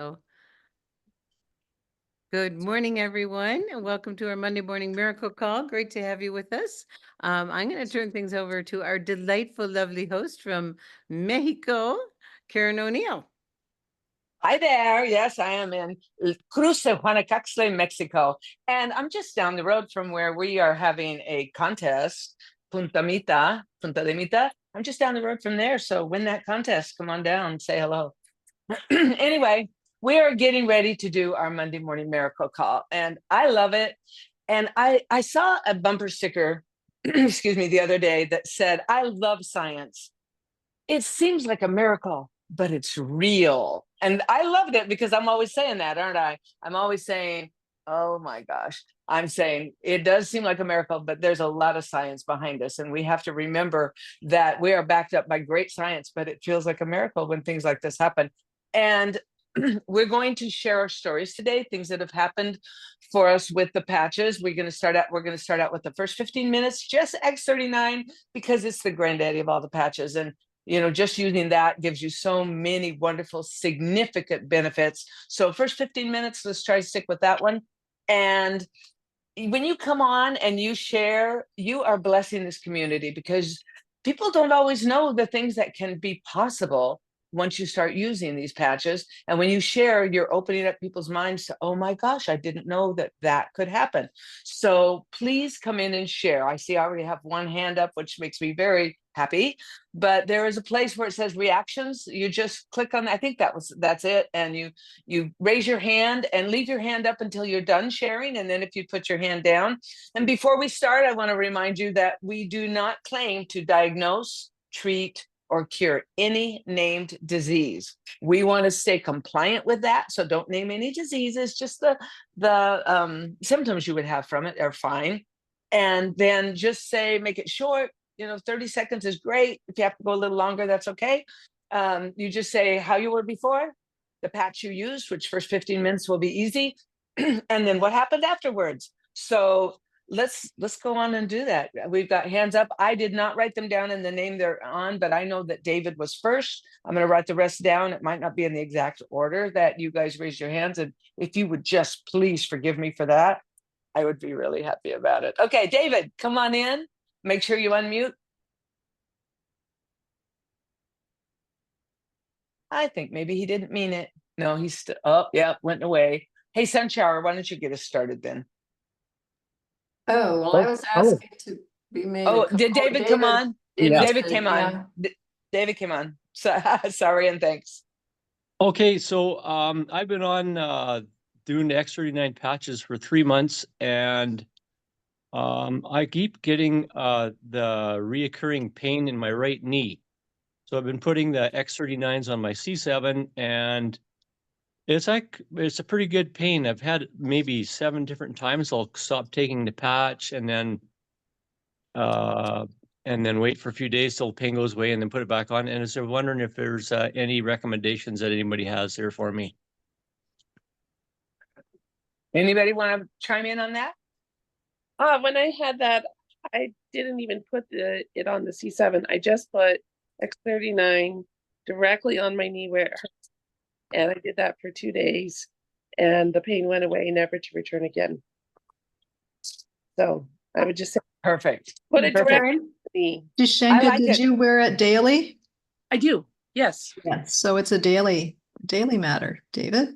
So, good morning, everyone, and welcome to our Monday Morning Miracle Call. Great to have you with us. I'm going to turn things over to our delightful, lovely host from Mexico, Karen O'Neill. Hi there. Yes, I am in Cruz de Juanacaxtla, Mexico. And I'm just down the road from where we are having a contest, Punta de Mita. I'm just down the road from there. So win that contest. Come on down, say hello. Anyway, we are getting ready to do our Monday morning miracle call. And I love it. And I saw a bumper sticker, excuse me, the other day that said, I love science. It seems like a miracle, but it's real. And I loved it because I'm always saying that, aren't I? I'm always saying, oh my gosh. I'm saying it does seem like a miracle, but there's a lot of science behind us. And we have to remember that we are backed up by great science, but it feels like a miracle when things like this happen. And we're going to share our stories today, things that have happened for us with the patches. We're going to start out with the first 15 minutes, just X39, because it's the granddaddy of all the patches. And just using that gives you so many wonderful, significant benefits. So first 15 minutes, let's try to stick with that one. And when you come on and you share, you are blessing this community because people don't always know the things that can be possible once you start using these patches. And when you share, you're opening up people's minds to, oh my gosh, I didn't know that that could happen. So please come in and share. I see I already have one hand up, which makes me very happy. But there is a place where it says reactions. You just click on, I think that's it. And you raise your hand and leave your hand up until you're done sharing. And then if you put your hand down. And before we start, I want to remind you that we do not claim to diagnose, treat, or cure any named disease. We want to stay compliant with that. So don't name any diseases, just the symptoms you would have from it are fine. And then just say, make it short. 30 seconds is great. If you have to go a little longer, that's okay. You just say how you were before, the patch you used, which first 15 minutes will be easy. And then what happened afterwards. So let's go on and do that. We've got hands up. I did not write them down in the name they're on, but I know that David was first. I'm going to write the rest down. It might not be in the exact order that you guys raised your hands. And if you would just please forgive me for that, I would be really happy about it. Okay, David, come on in. Make sure you unmute. I think maybe he didn't mean it. No, he's still, oh, yeah, went away. Hey, Sunshower, why don't you get us started then? Oh, well, I was asking to be made. Oh, did David come on? Yeah. David came on. David came on. So, sorry and thanks. Okay, so I've been on doing the X39 patches for 3 months, and I keep getting the reoccurring pain in my right knee. So I've been putting the X39s on my C7, and it's a pretty good pain. I've had maybe 7 different times. I'll stop taking the patch and then wait for a few days till the pain goes away and then put it back on. And I was wondering if there's any recommendations that anybody has there for me. Anybody want to chime in on that? When I had that, I didn't even put it on the C7. I just put X39 directly on my knee where it hurts. And I did that for 2 days, and the pain went away, never to return again. So I would just say, perfect. Put it directly on the knee. Dashenka, did you wear it daily? I do. Yes. Yes. So it's a daily matter, David.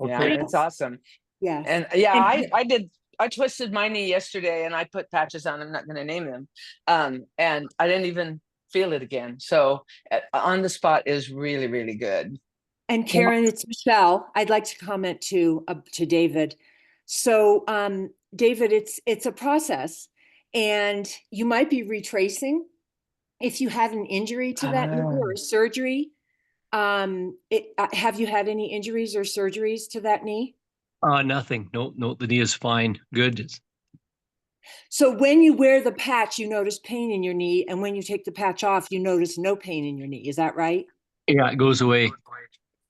Yeah, it's awesome. Yeah. And yeah, I twisted my knee yesterday and I put patches on. I'm not going to name them. And I didn't even feel it again. So on the spot is really, really good. And Karen, it's Michelle. I'd like to comment to David. So David, it's a process, and you might be retracing if you had an injury to that knee or a surgery. Have you had any injuries or surgeries to that knee? Nothing. No, the knee is fine. Good. So when you wear the patch, you notice pain in your knee, and when you take the patch off, you notice no pain in your knee. Is that right? Yeah, it goes away.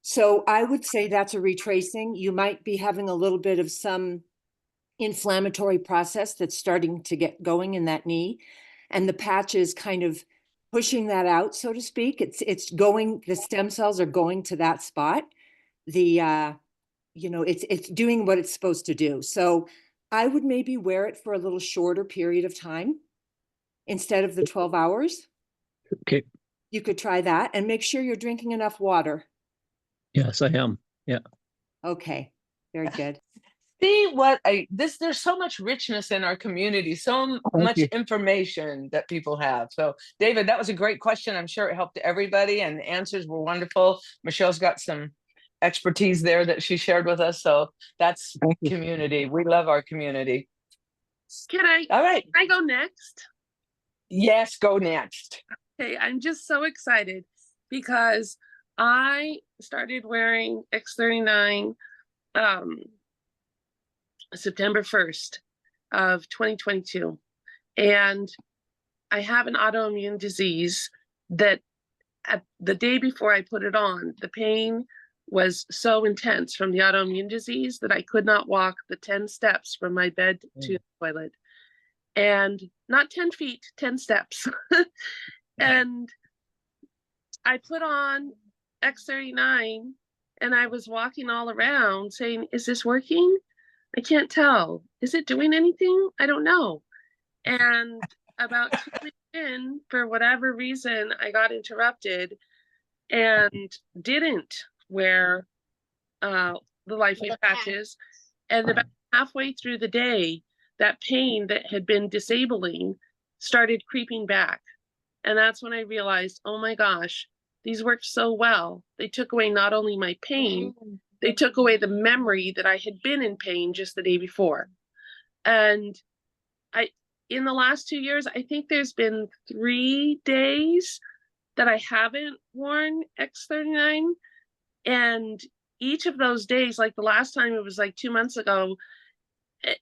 So I would say that's a retracing. You might be having a little bit of some inflammatory process that's starting to get going in that knee, and the patch is kind of pushing that out, so to speak. It's going, the stem cells are going to that spot. it's doing what it's supposed to do. So I would maybe wear it for a little shorter period of time instead of the 12 hours. Okay. You could try that and make sure you're drinking enough water. Yes, I am. Yeah. Okay, very good. See there's so much richness in our community, so much information that people have. So David, that was a great question. I'm sure it helped everybody and the answers were wonderful. Michelle's got some expertise there that she shared with us. So that's community. We love our community. Can I All right. can I go next? Yes, go next. Okay, I'm just so excited because I started wearing X39 September 1st of 2022. And I have an autoimmune disease that the day before I put it on, the pain was so intense from the autoimmune disease that I could not walk the 10 steps from my bed to the toilet. And not 10 feet, 10 steps. And I put on X39 and I was walking all around saying, is this working? I can't tell. Is it doing anything? I don't know. And about 2 weeks in, for whatever reason, I got interrupted and didn't wear the LifeWave patches. And about halfway through the day, that pain that had been disabling started creeping back. And that's when I realized, oh my gosh, these worked so well. They took away not only my pain, they took away the memory that I had been in pain just the day before. And in the last 2 years, I think there's been 3 days that I haven't worn X39. And each of those days, like the last time it was like 2 months ago,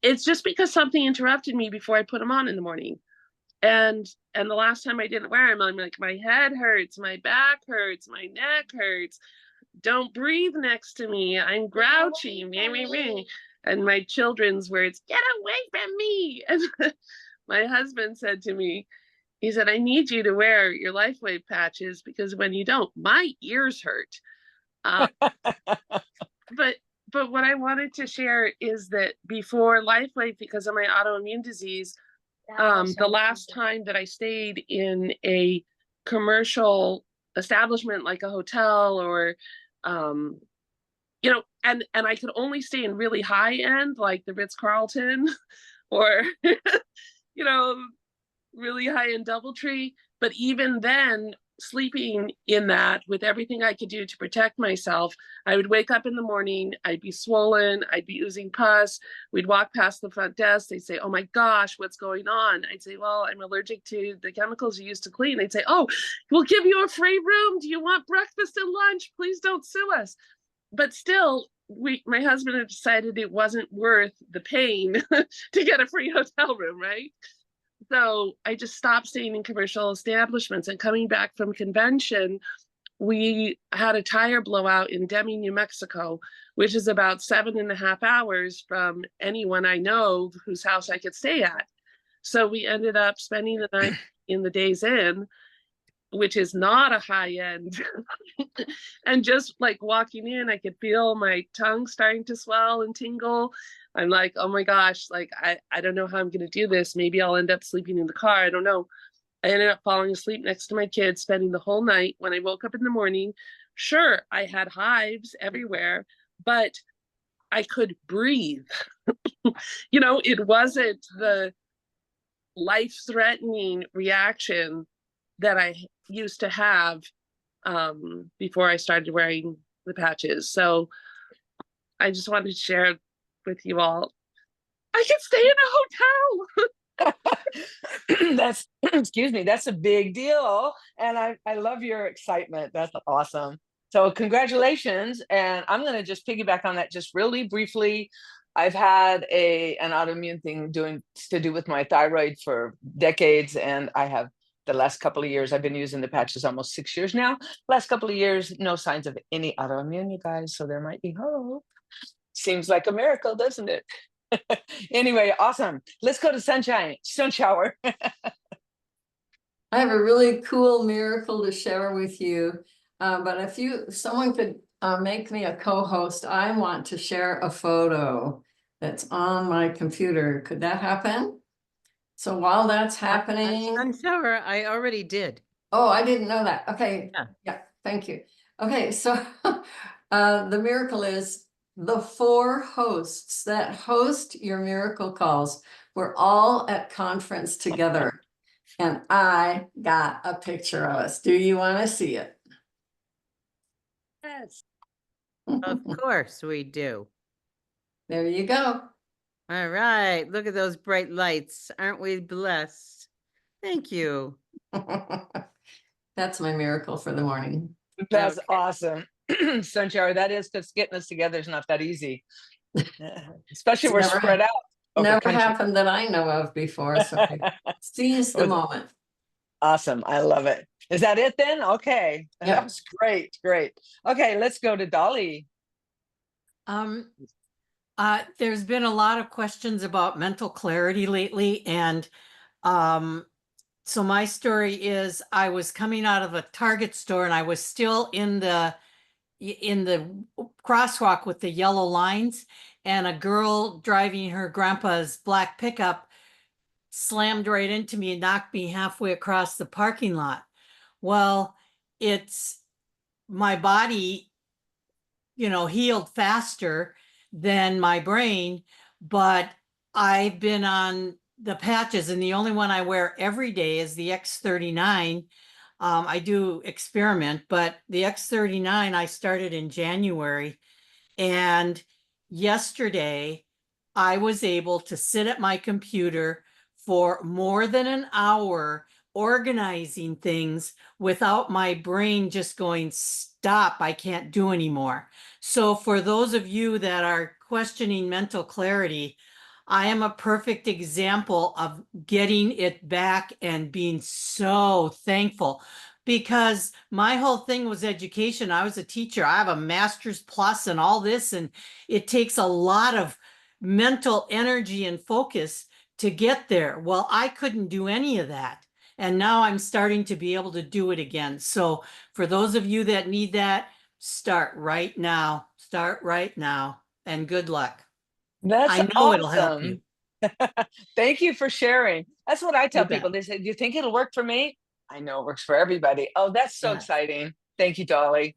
it's just because something interrupted me before I put them on in the morning. And the last time I didn't wear them, I'm like, my head hurts, my back hurts, my neck hurts. Don't breathe next to me. I'm grouchy. And my children's words, get away from me. And my husband said to me, he said, I need you to wear your LifeWave patches because when you don't, my ears hurt. But what I wanted to share is that before LifeWave, because of my autoimmune disease, the last time that I stayed in a commercial establishment like a hotel or and I could only stay in really high end like the Ritz-Carlton or really high end DoubleTree. But even then, sleeping in that with everything I could do to protect myself, I would wake up in the morning, I'd be swollen, I'd be oozing pus. We'd walk past the front desk, they'd say, oh my gosh, what's going on? I'd say, well, I'm allergic to the chemicals you use to clean. They'd say, oh, we'll give you a free room. Do you want breakfast and lunch? Please don't sue us. But still, my husband had decided it wasn't worth the pain to get a free hotel room, right? So I just stopped staying in commercial establishments. And coming back from convention, we had a tire blowout in Demi, New Mexico, which is about 7.5 hours from anyone I know whose house I could stay at. So we ended up spending the night in the Days Inn, which is not a high end. And just like walking in, I could feel my tongue starting to swell and tingle. I'm like, oh my gosh, like, I don't know how I'm going to do this. Maybe I'll end up sleeping in the car. I don't know. I ended up falling asleep next to my kids, spending the whole night. When I woke up in the morning, sure, I had hives everywhere, but I could breathe. It wasn't the life-threatening reaction that I used to have before I started wearing the patches. So I just wanted to share with you all. I can stay in a hotel. That's excuse me, that's a big deal. And I love your excitement. That's awesome. So congratulations. And I'm going to just piggyback on that just really briefly. I've had an autoimmune thing to do with my thyroid for decades. And I have the last couple of years, I've been using the patches almost 6 years now. Last couple of years, no signs of any autoimmune, you guys. So there might be hope. Seems like a miracle, doesn't it? Anyway, awesome. Let's go to sun shower. I have a really cool miracle to share with you. But if someone could make me a co-host. I want to share a photo that's on my computer. Could that happen? So while that's happening, Sunflower, I already did. oh, I didn't know that. Okay, Yeah. yeah, thank you. Okay, so the miracle is the 4 hosts that host your miracle calls. We're all at conference together, and I got a picture of us. Do you want to see it? Yes. Of course we do. There you go. All right. Look at those bright lights. Aren't we blessed? Thank you. That's my miracle for the morning. That's Okay. awesome. Sunshine, that is because getting us together is not that easy. Especially It's we're never spread out over Never country. happened that I know of before, so seize the Was- moment. Awesome. I love it. Is that it then? Okay. Yeah. That was great. Great. Okay, let's go to Dolly. There's been a lot of questions about mental clarity lately, and so my story is I was coming out of a Target store and I was still in the crosswalk with the yellow lines, and a girl driving her grandpa's black pickup slammed right into me and knocked me halfway across the parking lot. Well, it's my body, healed faster than my brain, but I've been on the patches, and the only one I wear every day is the X39. I do experiment, but the X39 I started in January, and yesterday I was able to sit at my computer for more than an hour organizing things without my brain just going, stop, I can't do anymore. So for those of you that are questioning mental clarity, I am a perfect example of getting it back and being so thankful, because my whole thing was education. I was a teacher. I have a master's plus and all this, and it takes a lot of mental energy and focus to get there. Well, I couldn't do any of that. And now I'm starting to be able to do it again. So for those of you that need that, start right now. Start right now. And good luck. That's I know it'll help you. awesome. Thank you for sharing. That's what I tell You bet. people. They say, do you think it'll work for me? I know it works for everybody. Oh, that's so Yes. exciting. Thank you, Dolly.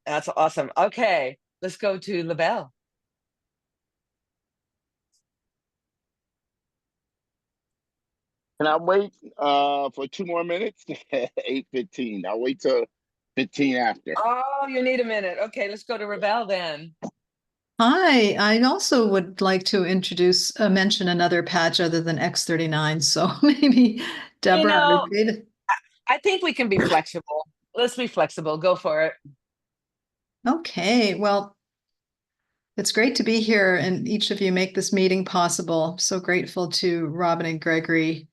That's awesome. Okay, let's go to LaBelle. Can I wait for 2 more minutes? 8:15. I'll wait till 15 after. Oh, you need a minute. Okay, let's go to Ravel then. Hi, I also would like to mention another patch other than X39. So maybe Deborah know, or David. I think we can be flexible. Let's be flexible. Go for it. Okay, well, it's great to be here and each of you make this meeting possible. So grateful to Robin and Gregory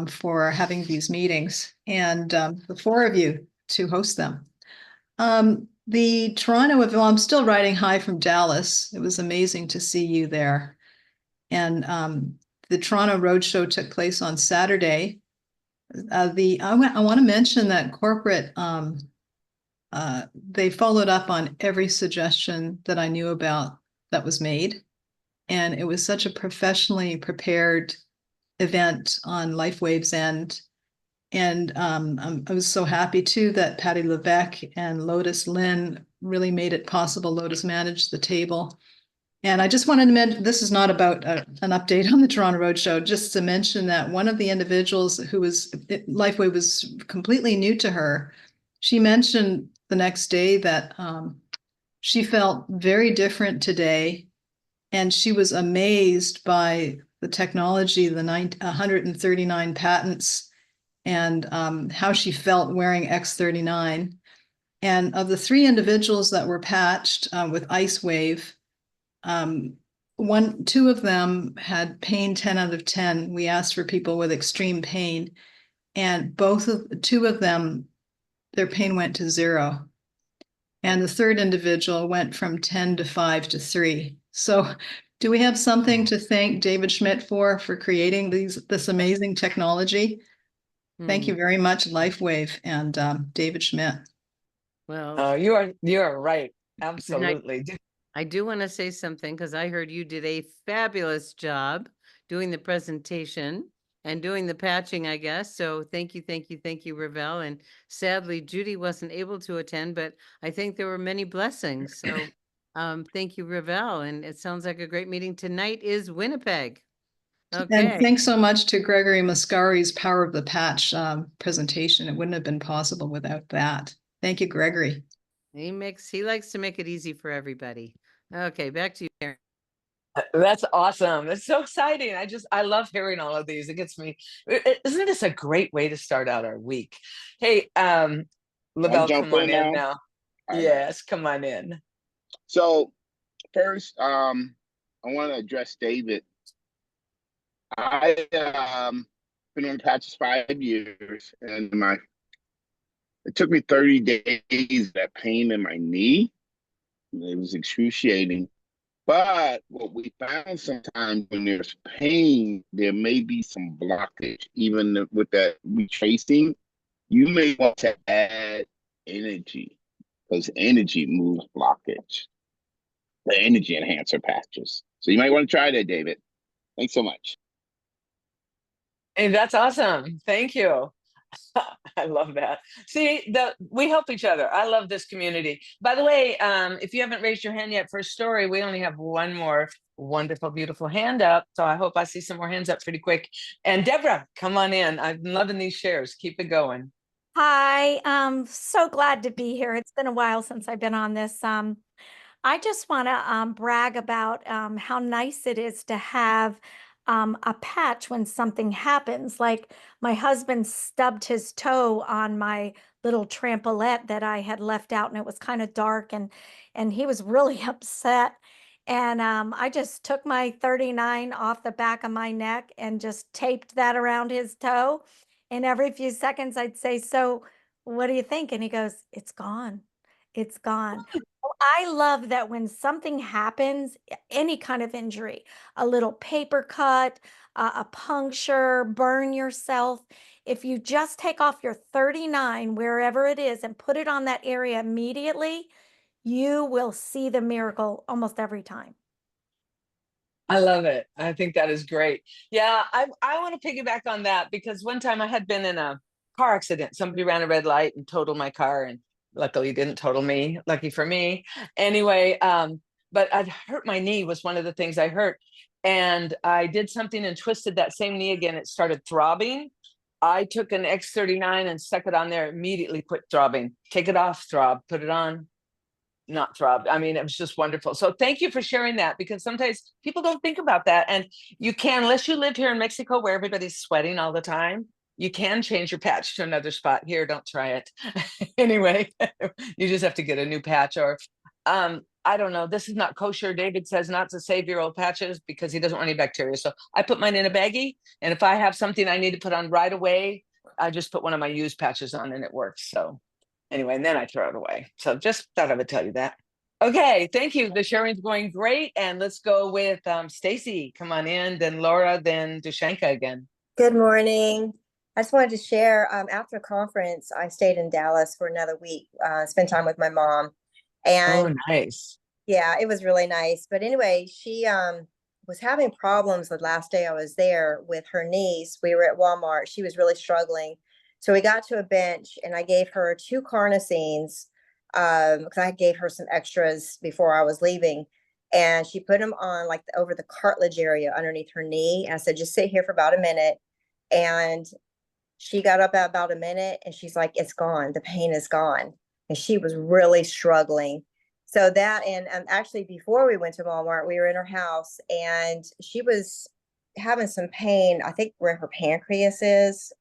for having these meetings, and the 4 of you to host them. The Toronto event, I'm still riding high from Dallas. It was amazing to see you there. And the Toronto Roadshow took place on Saturday. I want to mention that corporate, they followed up on every suggestion that I knew about that was made. And it was such a professionally prepared event on LifeWave's end. And I was so happy too that Patty Levesque and Lotus Lynn really made it possible. Lotus managed the table. And I just wanted to mention, this is not about an update on the Toronto Roadshow, just to mention that one of the individuals who was, LifeWave was completely new to her. She mentioned the next day that she felt very different today. And she was amazed by the technology, the 139 patents, and how she felt wearing X39. And of the 3 individuals that were patched with IceWave, 2 of them had pain 10 out of 10. We asked for people with extreme pain, and 2 of them, their pain went to 0. And the 3rd individual went from 10 to 5 to 3. So do we have something to thank David Schmidt for creating this amazing technology? Thank you very much, LifeWave and David Schmidt. Well, You are right. Absolutely. I do want to say something because I heard you did a fabulous job doing the presentation and doing the patching, I guess. So thank you, Ravel. And sadly, Judy wasn't able to attend, but I think there were many blessings. So thank you, Ravel. And it sounds like a great meeting. Tonight is Winnipeg. And Okay. thanks so much to Gregory Mascari's Power of the Patch presentation. It wouldn't have been possible without that. Thank you, Gregory. He likes to make it easy for everybody. Okay, back to you, Karen. That's awesome. That's so exciting. I love hearing all of these. It gets me. Isn't this a great way to start out our week? Hey, Lavelle, jump come on in in now? now. All right. Yes, come on in. So first, I want to address David. I been on patches 5 years, and it took me 30 days, that pain in my knee. It was excruciating. But what we found sometimes when there's pain, there may be some blockage. Even with that retracing, you may want to add energy, because energy moves blockage. The energy enhancer patches. So you might want to try that, David. Thanks so much. Hey, that's awesome. Thank you. I love that. See, we help each other. I love this community. By the way, if you haven't raised your hand yet for a story, we only have one more wonderful, beautiful hand up. So I hope I see some more hands up pretty quick. And Deborah, come on in. I'm loving these shares. Keep it going. Hi, I'm so glad to be here. It's been a while since I've been on this. I just want to brag about how nice it is to have a patch when something happens. Like my husband stubbed his toe on my little trampoline that I had left out, and it was kind of dark, and he was really upset. And I just took my 39 off the back of my neck and just taped that around his toe. And every few seconds I'd say, "So what do you think?" And he goes, "It's gone. It's gone." I love that when something happens, any kind of injury, a little paper cut, a puncture, burn yourself, if you just take off your 39, wherever it is, and put it on that area immediately, you will see the miracle almost every time. I love it. I think that is great. Yeah, I want to piggyback on that, because one time I had been in a car accident. Somebody ran a red light and totaled my car, and luckily didn't total me. Lucky for me. Anyway, but I'd hurt my knee was one of the things I hurt. And I did something and twisted that same knee again. It started throbbing. I took an X39 and stuck it on there, immediately quit throbbing. Take it off, throb, put it on, not throb. I mean, it was just wonderful. So thank you for sharing that, because sometimes people don't think about that. And you can, unless you live here in Mexico where everybody's sweating all the time, you can change your patch to another spot. Here, don't try it. Anyway, you just have to get a new patch. Or I don't know, this is not kosher. David says not to save your old patches because he doesn't want any bacteria. So I put mine in a baggie, and if I have something I need to put on right away, I just put one of my used patches on and it works. So anyway, and then I throw it away. So just thought I would tell you that. Okay, thank you. The sharing's going great. And let's go with Stacy. Come on in, then Laura, then Dushanka again. Good morning. I just wanted to share, after conference, I stayed in Dallas for another week, spent time with my mom. And oh, nice. Yeah, it was really nice. But anyway, she was having problems the last day I was there with her niece. We were at Walmart. She was really struggling. So we got to a bench and I gave her 2 carnosines because I gave her some extras before I was leaving. And she put them on like over the cartilage area underneath her knee. And I said, just sit here for about a minute. And she got up at about a minute and she's like, it's gone. The pain is gone. And she was really struggling. So that, and actually before we went to Walmart, we were in her house and she was having some pain, I think where her pancreas is.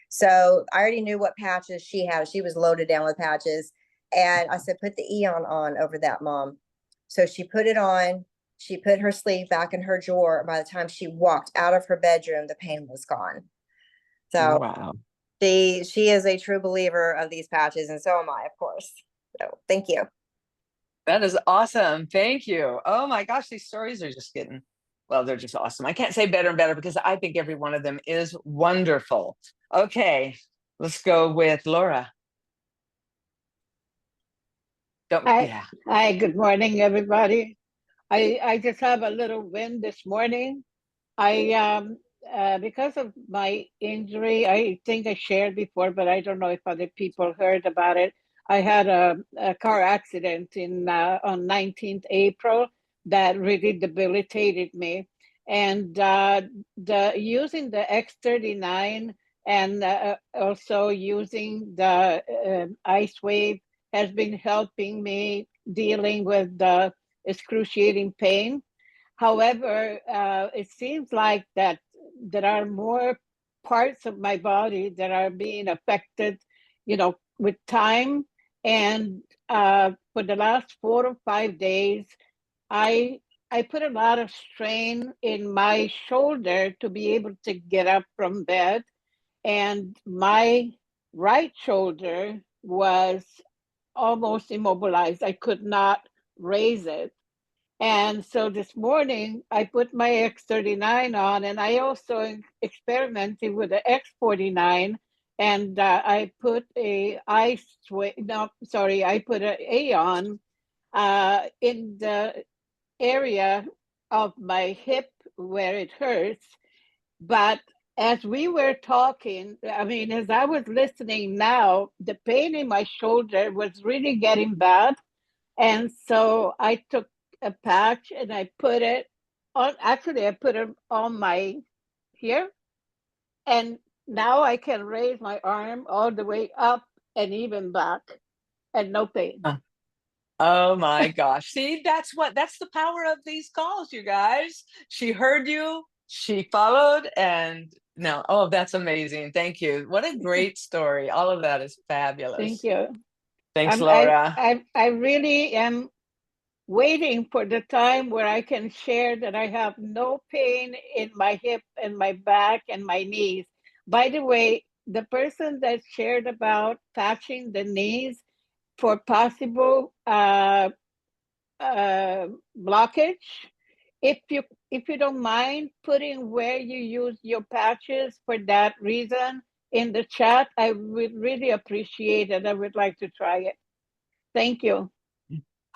So I already knew what patches she had. She was loaded down with patches. And I said, put the Eon on over that, Mom. So she put it on. She put her sleeve back in her drawer. By the time she walked out of her bedroom, the pain was gone. So wow. She is a true believer of these patches, and so am I, of course. So thank you. That is awesome. Thank you. Oh my gosh, these stories are just getting, well, they're just awesome. I can't say better and better because I think every one of them is wonderful. Okay, let's go with Laura. Don't, Hi, yeah. hi, good morning, everybody. I just have a little win this morning. Because of my injury, I think I shared before, but I don't know if other people heard about it. I had a car accident on 19th April that really debilitated me. And using the X39 and also using the Ice Wave has been helping me dealing with the excruciating pain. However, it seems like that there are more parts of my body that are being affected, with time. And for the last 4 or 5 days, I I put a lot of strain in my shoulder to be able to get up from bed, and my right shoulder was almost immobilized. I could not raise it. And so this morning I put my X39 on, and I also experimented with the X49, and I put I put an Aeon in the area of my hip where it hurts. But as we were talking, I mean, as I was listening now, the pain in my shoulder was really getting bad. And so I took a patch and I put it on, actually, I put it on my here. And now I can raise my arm all the way up and even back and no pain. Oh my gosh. See, that's the power of these calls, you guys. She heard you, she followed, and no, oh, that's amazing. Thank you. What a great story. All of that is fabulous. Thank you. Thanks, Laura. I really am waiting for the time where I can share that I have no pain in my hip and my back and my knees. By the way, the person that shared about patching the knees for possible blockage, if you don't mind putting where you use your patches for that reason in the chat, I would really appreciate it. I would like to try it. Thank you.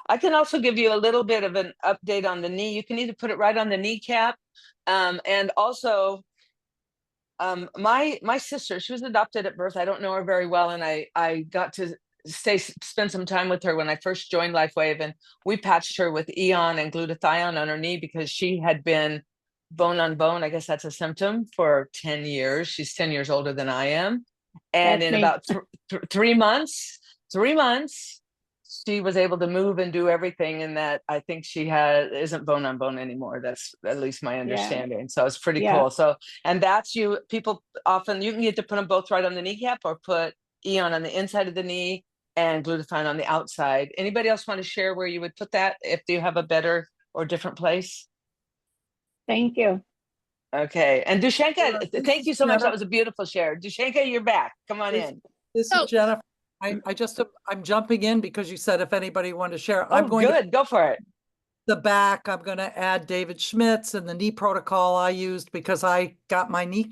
I can also give you a little bit of an update on the knee. You can either put it right on the kneecap, and also my sister, she was adopted at birth. I don't know her very well, and I got to spend some time with her when I first joined LifeWave, and we patched her with Aeon and glutathione on her knee because she had been bone on bone, I guess that's a symptom, for 10 years. She's 10 years older than I am. And That's in me. about 3 months, she was able to move and do everything, and that I think she isn't bone on bone anymore. That's at least my understanding. So it's pretty cool. So, and that's people often, you can either put them both right on the kneecap or put Aeon on the inside of the knee and glutathione on the outside. Anybody else want to share where you would put that if you have a better or different place? Thank you. Okay. And Dushenka, thank you so much. That was a beautiful share. Dushenka, you're back. Come on in. This is Jennifer. I'm jumping in because you said if anybody wanted to share. Oh, good. Go for it. The back, I'm going to add David Schmitz and the knee protocol I used because I got my knee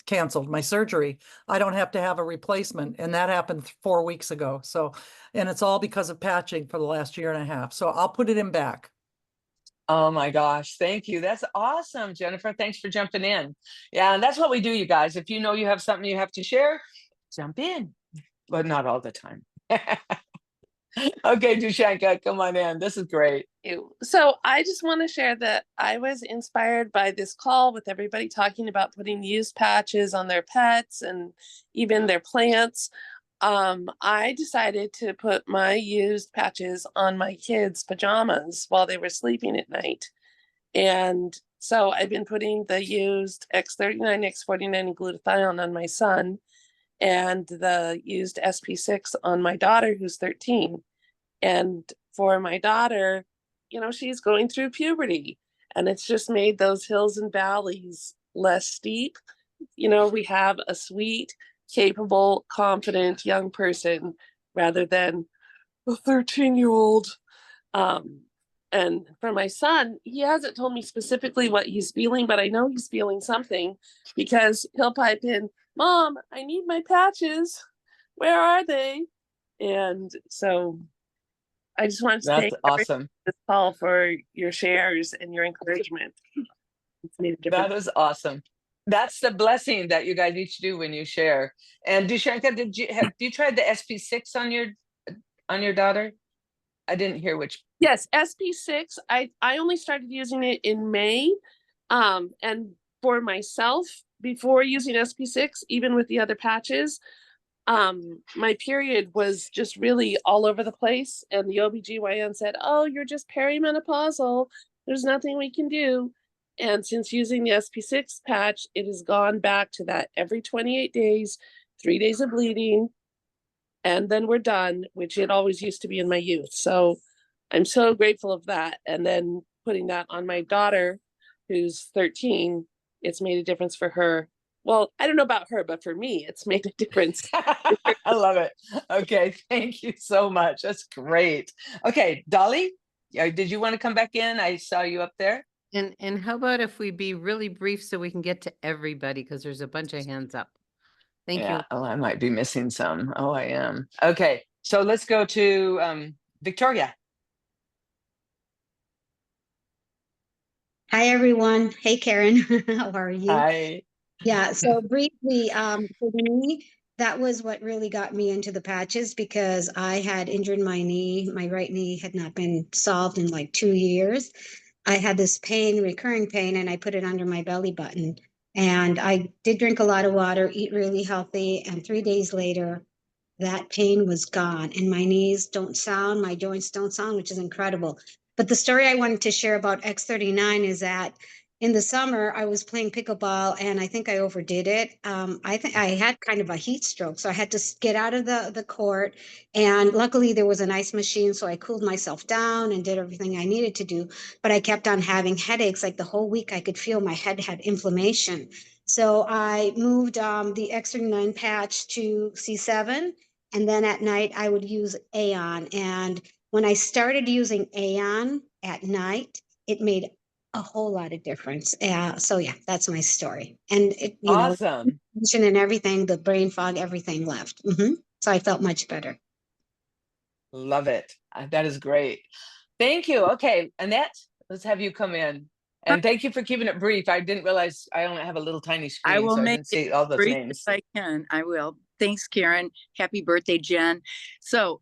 canceled, my surgery. I don't have to have a replacement, and that happened 4 weeks ago. So, and it's all because of patching for the last 1.5 years. So I'll put it in back. Oh my gosh, thank you. That's awesome, Jennifer. Thanks for jumping in. Yeah, and that's what we do, you guys. If you know you have something you have to share, jump in, but not all the time. Okay, Dushenka, come on in. This is great. So I just want to share that I was inspired by this call with everybody talking about putting used patches on their pets and even their plants. I decided to put my used patches on my kids' pajamas while they were sleeping at night. And so I've been putting the used X39, X49, and glutathione on my son, and the used SP6 on my daughter, who's 13. And for my daughter, she's going through puberty, and it's just made those hills and valleys less steep. We have a sweet, capable, confident young person rather than a 13-year-old. And for my son, he hasn't told me specifically what he's feeling, but I know he's feeling something because he'll pipe in, "Mom, I need my patches. Where are they?" And so I just wanted to That's thank everyone awesome. on this call for your shares and your encouragement. It's made a difference. That is awesome. That's the blessing that you guys each do when you share. And Dushanka, do you try the SP6 on your daughter? I didn't hear which. Yes, SP6. I only started using it in May. And for myself, before using SP6, even with the other patches, my period was just really all over the place. And the OBGYN said, "Oh, you're just perimenopausal. There's nothing we can do." And since using the SP6 patch, it has gone back to that every 28 days, 3 days of bleeding, and then we're done, which it always used to be in my youth. So I'm so grateful of that. And then putting that on my daughter, who's 13, it's made a difference for her. Well, I don't know about her, but for me, it's made a difference. I love it. Okay, thank you so much. That's great. Okay, Dolly, did you want to come back in? I saw you up there. And how about if we be really brief so we can get to everybody, because there's a bunch of hands up. Thank you. Oh, I might be missing some. Oh, I am. Okay, so let's go to Victoria. Hi, everyone. Hey, Karen. How are you? Hi. Yeah, so briefly, for me, that was what really got me into the patches because I had injured my knee. My right knee had not been solved in like 2 years. I had this pain, recurring pain, and I put it under my belly button. And I did drink a lot of water, eat really healthy, and 3 days later, that pain was gone. And my knees don't sound, my joints don't sound, which is incredible. But the story I wanted to share about X39 is that in the summer, I was playing pickleball and I think I overdid it. I think I had kind of a heat stroke. So I had to get out of the court. And luckily, there was an ice machine. So I cooled myself down and did everything I needed to do. But I kept on having headaches. Like the whole week, I could feel my head had inflammation. So I moved the X39 patch to C7. And then at night, I would use Aeon. And when I started using Aeon at night, it made a whole lot of difference. So yeah, that's my story. And it, you Awesome. know, and everything, the brain fog, everything left. So I felt much better. Love it. That is great. Thank you. Okay, Annette, let's have you come in. And thank you for keeping it brief. I didn't realize I only have a little tiny screen, I will so I make didn't see all those brief names. if I can. I will. Thanks, Karen. Happy birthday, Jen. So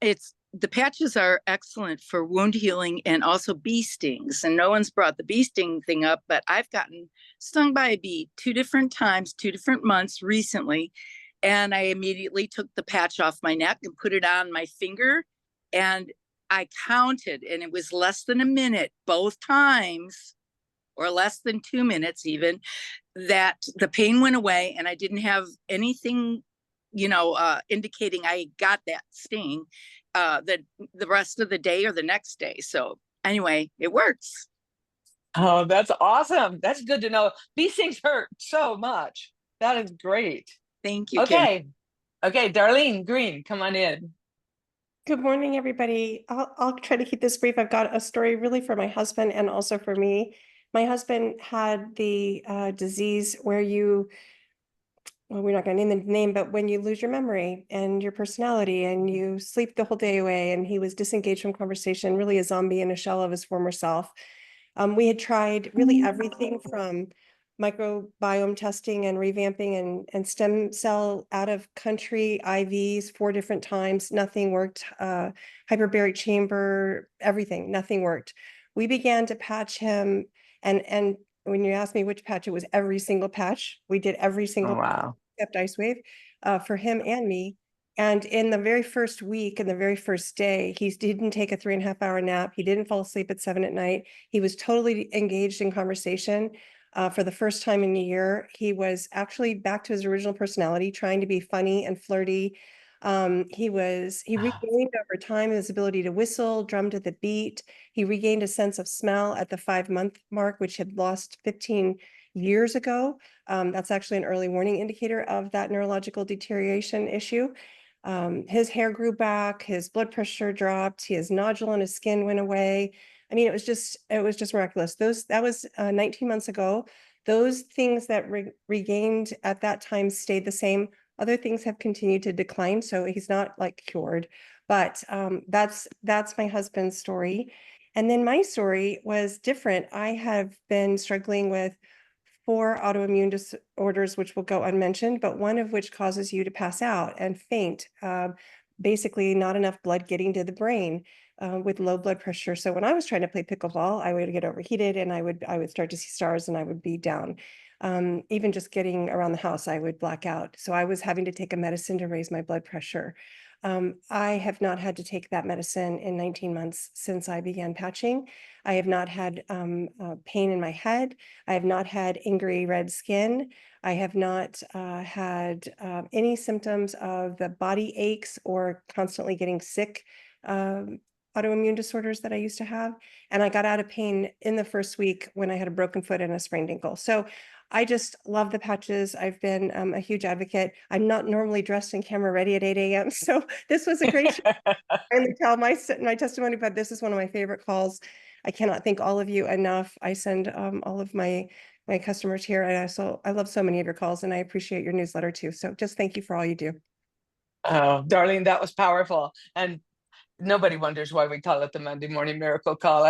it's the patches are excellent for wound healing and also bee stings. And no one's brought the bee sting thing up, but I've gotten stung by a bee 2 different times, 2 different months recently. And I immediately took the patch off my neck and put it on my finger. And I counted, and it was less than a minute both times, or less than 2 minutes even, that the pain went away and I didn't have anything, indicating I got that sting the rest of the day or the next day. So anyway, it works. Oh, that's awesome. That's good to know. These things hurt so much. That is great. Thank you. Okay. Okay, Darlene Green, come on in. Good morning, everybody. I'll try to keep this brief. I've got a story really for my husband and also for me. My husband had the disease where we're not going to name the name, but when you lose your memory and your personality and you sleep the whole day away, and he was disengaged from conversation, really a zombie in a shell of his former self. We had tried really everything from microbiome testing and revamping and stem cell out of country IVs 4 different times. Nothing worked. Hyperbaric chamber, everything, nothing worked. We began to patch him. And when you ask me which patch, it was every single patch. We did every single patch except IceWave for him and me. And in the very first week and the very first day, he didn't take a 3.5-hour nap. He didn't fall asleep at 7 at night. He was totally engaged in conversation. For the first time in a year, he was actually back to his original personality, trying to be funny and flirty. He regained over time his ability to whistle, drum to the beat. He regained a sense of smell at the 5-month mark, which had lost 15 years ago. That's actually an early warning indicator of that neurological deterioration issue. His hair grew back, his blood pressure dropped, his nodule on his skin went away. I mean, it was just miraculous. That was 19 months ago. Those things that regained at that time stayed the same. Other things have continued to decline, so he's not like cured, But that's my husband's story. And then my story was different. I have been struggling with 4 autoimmune disorders, which will go unmentioned, but one of which causes you to pass out and faint. Basically, not enough blood getting to the brain with low blood pressure. So when I was trying to play pickleball, I would get overheated and I would start to see stars and I would be down. Even just getting around the house, I would black out. So I was having to take a medicine to raise my blood pressure. I have not had to take that medicine in 19 months since I began patching. I have not had pain in my head. I have not had angry red skin. I have not had any symptoms of the body aches or constantly getting sick autoimmune disorders that I used to have. And I got out of pain in the first week when I had a broken foot and a sprained ankle. So I just love the patches. I've been a huge advocate. I'm not normally dressed and camera ready at 8 a.m. So this was a great show. And tell my testimony, but this is one of my favorite calls. I cannot thank all of you enough. I send all of my customers here, and I love so many of your calls, and I appreciate your newsletter too. So just thank you for all you do. Oh, Darlene, that was powerful. And nobody wonders why we call it the Monday Morning Miracle Call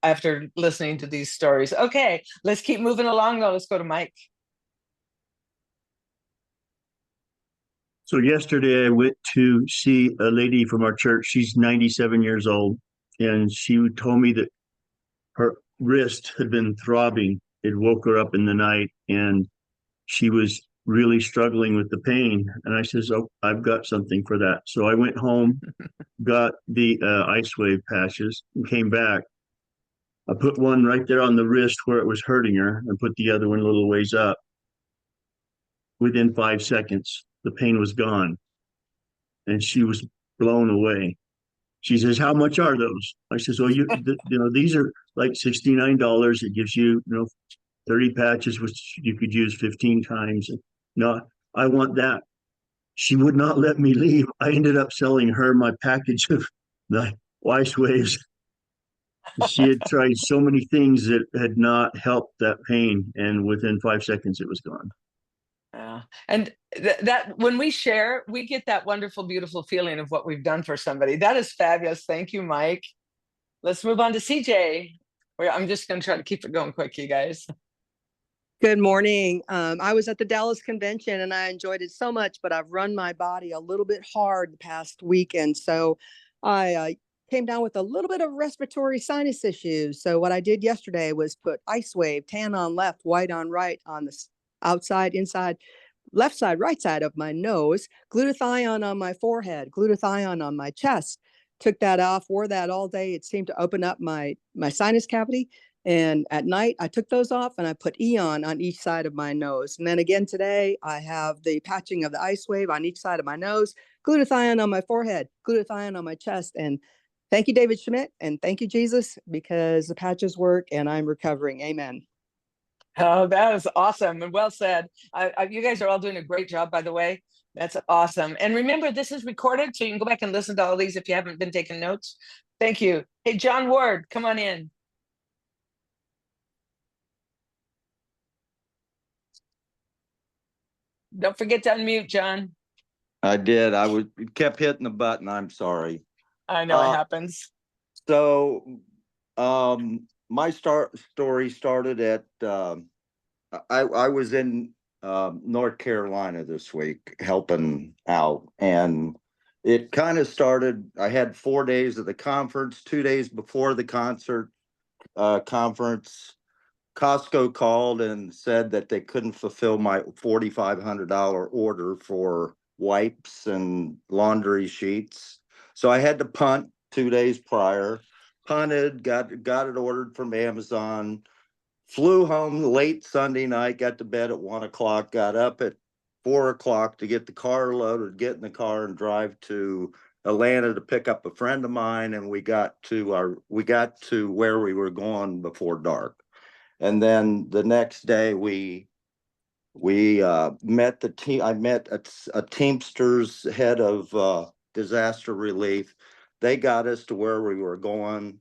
after listening to these stories. Okay, let's keep moving along though. Let's go to Mike. So yesterday I went to see a lady from our church. She's 97 years old, and she told me that her wrist had been throbbing. It woke her up in the night, and she was really struggling with the pain. And I says, "Oh, I've got something for that." So I went home, got the Ice Wave patches, and came back. I put one right there on the wrist where it was hurting her, and put the other one a little ways up. Within 5 seconds, the pain was gone, and she was blown away. She says, "How much are those?" I says, "Oh, these are like $69. It gives you, 30 patches, which you could use 15 times. No, I want that." She would not let me leave. I ended up selling her my package of the Ice Waves. She had tried so many things that had not helped that pain, and within 5 seconds, it was gone. Yeah. And that when we share, we get that wonderful, beautiful feeling of what we've done for somebody. That is fabulous. Thank you, Mike. Let's move on to CJ. Where I'm just going to try to keep it going quick, you guys. Good morning. I was at the Dallas convention and I enjoyed it so much, but I've run my body a little bit hard the past weekend. So I came down with a little bit of respiratory sinus issues. So what I did yesterday was put Ice Wave, tan on left, white on right on the outside, inside, left side, right side of my nose, glutathione on my forehead, glutathione on my chest. Took that off, wore that all day. It seemed to open up my sinus cavity. And at night, I took those off and I put Eon on each side of my nose. And then again today, I have the patching of the Ice Wave on each side of my nose, glutathione on my forehead, glutathione on my chest. And thank you, David Schmidt, and thank you, Jesus, because the patches work and I'm recovering. Amen. Oh, that is awesome and well said. You guys are all doing a great job, by the way. That's awesome. And remember, this is recorded, so you can go back and listen to all these if you haven't been taking notes. Thank you. Hey, John Ward, come on in. Don't forget to unmute, John. I did. Kept hitting the button. I'm sorry. I know it happens. So, my story started at. I was in North Carolina this week helping out, and it kind of started. I had 4 days of the conference. 2 days before the conference, Costco called and said that they couldn't fulfill my $4,500 order for wipes and laundry sheets. So I had to punt 2 days prior, punted, got it ordered from Amazon, flew home late Sunday night, got to bed at 1 o'clock, got up at 4 o'clock to get the car loaded, get in the car and drive to Atlanta to pick up a friend of mine. And we got to where we were going before dark. And then the next day we met the team. I met a Teamsters head of disaster relief. They got us to where we were going,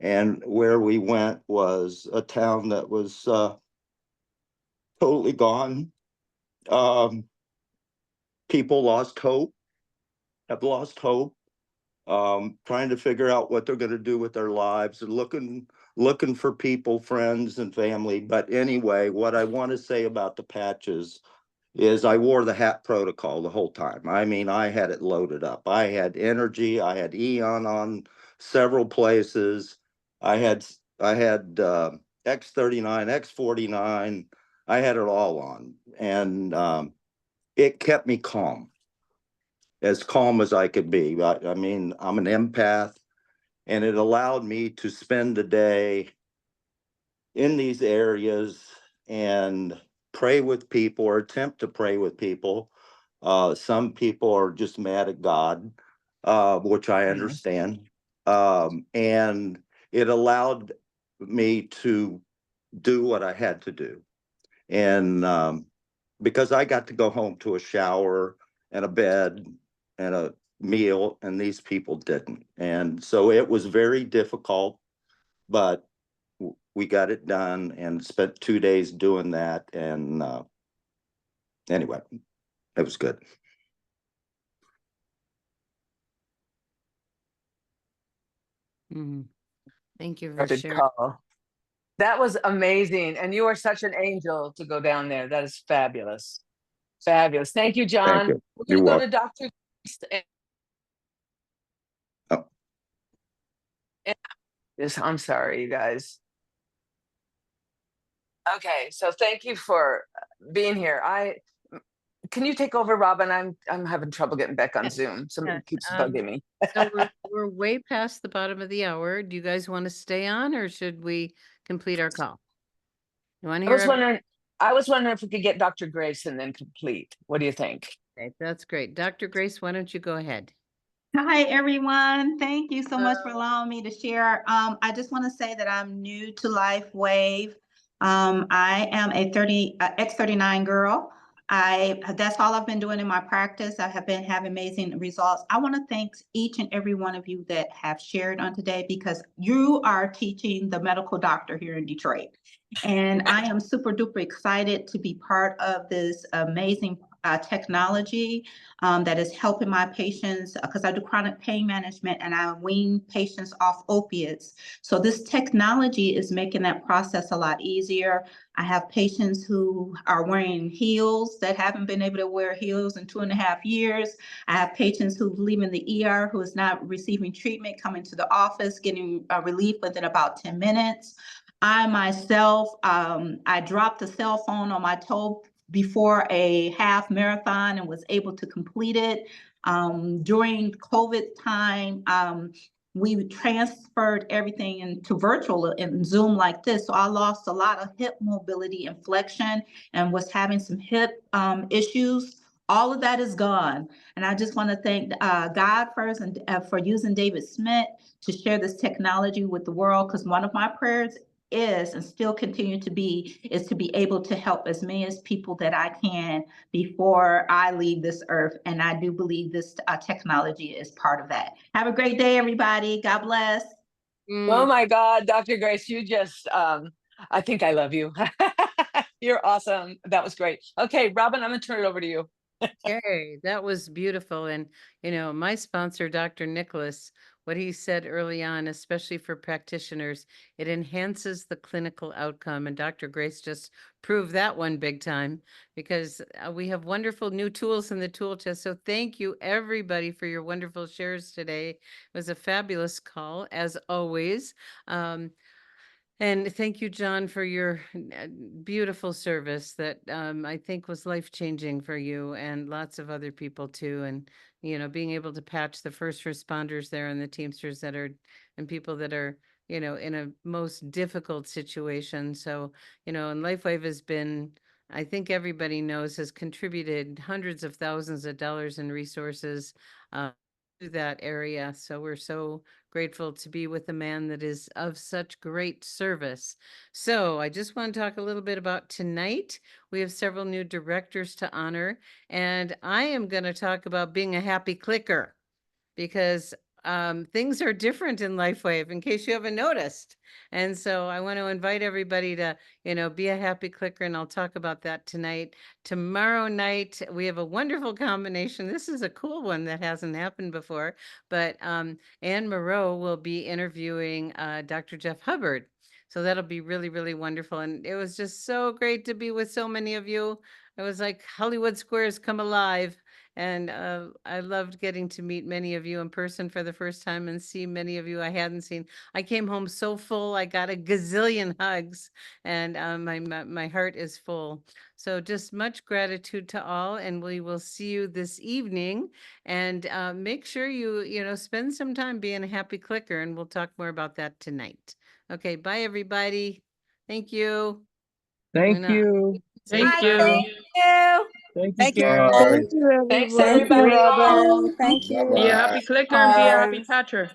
and where we went was a town that was totally gone. People have lost hope. trying to figure out what they're going to do with their lives and looking for people, friends and family. But anyway, what I want to say about the patches is I wore the hat protocol the whole time. I mean, I had it loaded up. I had energy. I had Eon on several places. I had X39, X49. I had it all on, and it kept me calm as I could be. I mean, I'm an empath, and it allowed me to spend the day in these areas and pray with people or attempt to pray with people. Some people are just mad at God, which I understand. And it allowed me to do what I had to do. And because I got to go home to a shower and a bed and a meal, and these people didn't. And so it was very difficult, but we got it done and spent 2 days doing that. And anyway, it was good. Thank you for Good sharing. call. That was amazing. And you are such an angel to go down there. That is fabulous. Fabulous. Thank you, John. Thank you. We're You're going to go welcome. to Dr. Oh. Yes, I'm sorry, you guys. Okay, so thank you for being here. Can you take over, Robin? I'm having trouble getting back on Zoom. Somebody keeps bugging me. So we're way past the bottom of the hour. Do you guys want to stay on, or should we complete our call? You want to I hear? was wondering if we could get Dr. Grace and then complete. What do you think? Okay, that's great. Dr. Grace, why don't you go ahead? Hi, everyone. Thank you so much for allowing me to share. I just want to say that I'm new to LifeWave. I am a X39 girl. That's all I've been doing in my practice. I have been having amazing results. I want to thank each and every one of you that have shared on today, because you are teaching the medical doctor here in Detroit. And I am super duper excited to be part of this amazing technology that is helping my patients, because I do chronic pain management and I wean patients off opiates. So this technology is making that process a lot easier. I have patients who are wearing heels that haven't been able to wear heels in 2.5 years. I have patients who leave in the ER who is not receiving treatment, coming to the office, getting relief within about 10 minutes. I myself, I dropped a cell phone on my toe before a half marathon and was able to complete it. During COVID time, we transferred everything into virtual and Zoom like this. So I lost a lot of hip mobility and flexion and was having some hip issues. All of that is gone. And I just want to thank God first and for using David Smith to share this technology with the world, because one of my prayers is, and still continue to be, is to be able to help as many as people that I can before I leave this earth. And I do believe this technology is part of that. Have a great day, everybody. God bless. Oh my God, Dr. Grace, you just, I think I love you. You're awesome. That was great. Okay, Robin, I'm gonna turn it over to you. Okay, that was beautiful. And, my sponsor, Dr. Nicholas, what he said early on, especially for practitioners, it enhances the clinical outcome. And Dr. Grace just proved that one big time, because we have wonderful new tools in the tool chest. So thank you, everybody, for your wonderful shares today. It was a fabulous call, as always. And thank you, John, for your beautiful service that I think was life-changing for you and lots of other people too. And, being able to patch the first responders there and the Teamsters and people that are, in a most difficult situation. So, and LifeWave has been, I think everybody knows, has contributed hundreds of thousands of dollars in resources to that area. So we're so grateful to be with a man that is of such great service. So I just want to talk a little bit about tonight. We have several new directors to honor, and I am going to talk about being a happy clicker, because things are different in LifeWave, in case you haven't noticed. And so I want to invite everybody to, be a happy clicker, and I'll talk about that tonight. Tomorrow night, we have a wonderful combination. This is a cool one that hasn't happened before, but Anne Moreau will be interviewing Dr. Jeff Hubbard. So that'll be really, really wonderful. And it was just so great to be with so many of you. It was like Hollywood Squares come alive. And I loved getting to meet many of you in person for the first time and see many of you I hadn't seen. I came home so full, I got a gazillion hugs, and my heart is full. So just much gratitude to all, and we will see you this evening. And make sure you spend some time being a happy clicker, and we'll talk more about that tonight. Okay, bye everybody. Thank you. Thank you. Thank Bye, you. thank you. Thank you, Bye. Karen. Thanks, Thank you, everybody. Robin. Thank you. Bye-bye. Be a happy clicker and be a happy patcher.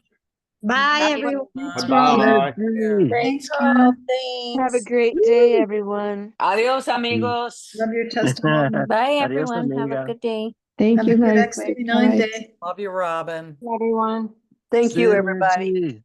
Bye, Happy everyone. Bye. Great Thanks, call. Karen. Thanks. Have a great day, everyone. Adios, amigos. Love your testimony. Bye, Adios, everyone. Have a amiga. good day. Thank Have a good X39 day. Love you, Robin. Everyone. Thank you, Synergy.